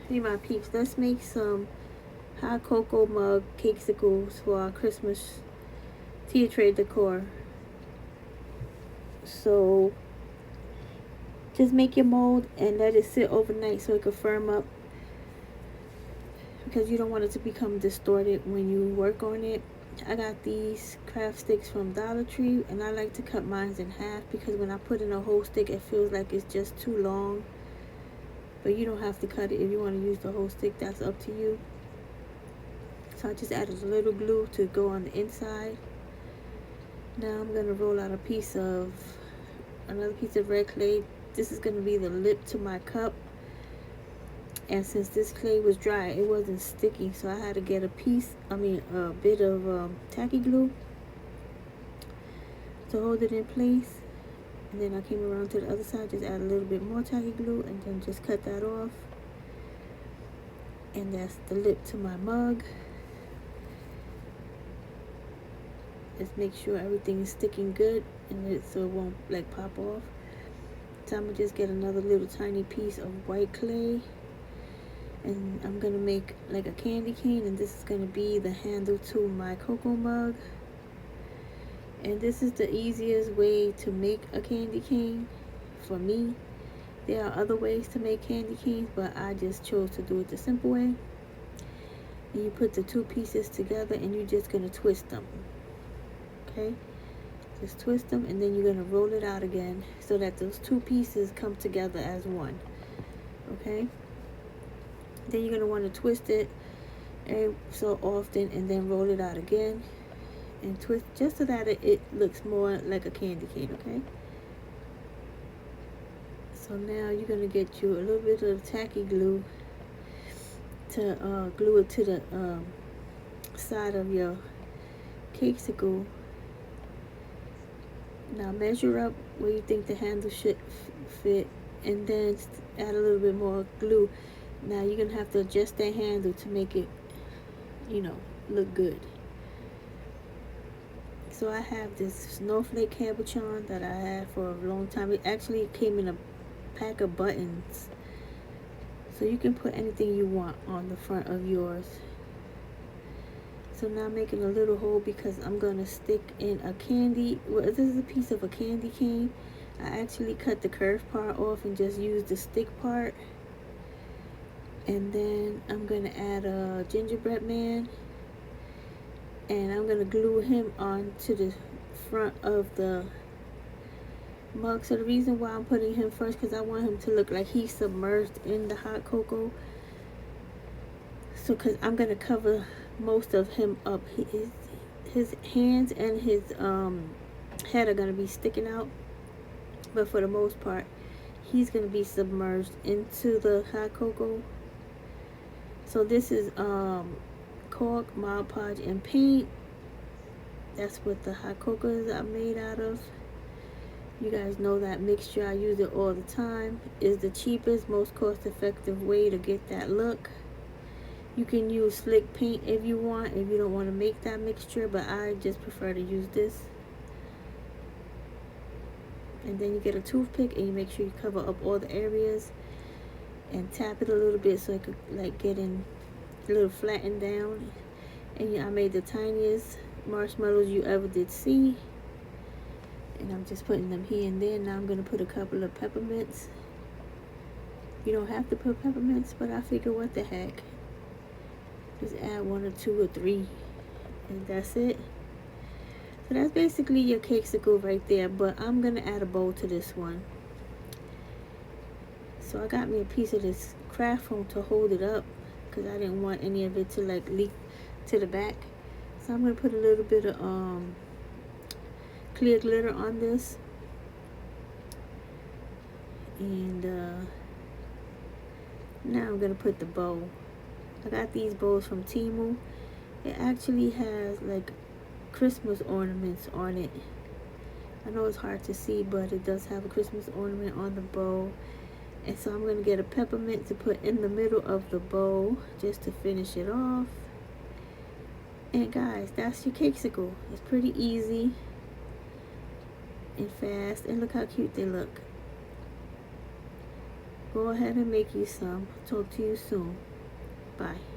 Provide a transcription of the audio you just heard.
Hey my peeps, let's make some hot cocoa mug cakesicles for our Christmas tea tray decor. So just make your mold and let it sit overnight so it can firm up, because you don't want it to become distorted when you work on it. I got these craft sticks from Dollar Tree, and I like to cut mine in half because when I put in a whole stick it feels like it's just too long. But you don't have to cut it. If you want to use the whole stick, that's up to you. So I just added a little glue to go on the inside. Now I'm going to roll out another piece of red clay. This is going to be the lip to my cup. And since this clay was dry, it wasn't sticky, so I had to get a bit of tacky glue to hold it in place. And then I came around to the other side, just add a little bit more tacky glue, and then just cut that off. And that's the lip to my mug. Just make sure everything is sticking good, and so it won't like pop off. So I'm gonna just get another little tiny piece of white clay, and I'm gonna make like a candy cane, and this is gonna be the handle to my cocoa mug. And this is the easiest way to make a candy cane for me. There are other ways to make candy canes, but I just chose to do it the simple way. And you put the two pieces together and you're just gonna twist them. Okay, just twist them, and then you're gonna roll it out again so that those two pieces come together as one. Okay, then you're gonna want to twist it every so often, and then roll it out again and twist just so that it looks more like a candy cane. Okay, so now you're gonna get you a little bit of tacky glue to glue it to the side of your cakesicle. Now measure up where you think the handle should fit, and then add a little bit more glue. Now you're gonna have to adjust that handle to make it, look good. So I have this snowflake cabochon that I had for a long time. It actually came in a pack of buttons, so you can put anything you want on the front of yours. So now I'm making a little hole because I'm gonna stick in this is a piece of a candy cane. I actually cut the curved part off and just used the stick part. And then I'm gonna add a gingerbread man, and I'm gonna glue him onto the front of the mug. So the reason why I'm putting him first, because I want him to look like he's submerged in the hot cocoa. So because I'm gonna cover most of him up, his hands and his head are gonna be sticking out, but for the most part he's gonna be submerged into the hot cocoa. So this is cork, Mod Podge, and paint. That's what the hot cocoa are made out of. You guys know that mixture. I use it all the time. It's the cheapest, most cost-effective way to get that look. You can use slick paint if you want, if you don't want to make that mixture, but I just prefer to use this. And then you get a toothpick and you make sure you cover up all the areas and tap it a little bit so it could like get in a little flattened down. And I made the tiniest marshmallows you ever did see, and I'm just putting them here and there. Now I'm going to put a couple of peppermints. You don't have to put peppermints, but I figure what the heck, just add 1 or 2 or 3, and that's it. So that's basically your cakesicle right there, but I'm going to add a bow to this one. So I got me a piece of this craft foam to hold it up because I didn't want any of it to like leak to the back. So I'm going to put a little bit of clear glitter on this, and now I'm going to put the bow. I got these bows from Temu. It actually has like Christmas ornaments on it. I know it's hard to see, but it does have a Christmas ornament on the bow. And so I'm going to get a peppermint to put in the middle of the bow just to finish it off. And guys, that's your cakesicle. It's pretty easy and fast, and look how cute they look. Go ahead and make you some. Talk to you soon. Bye.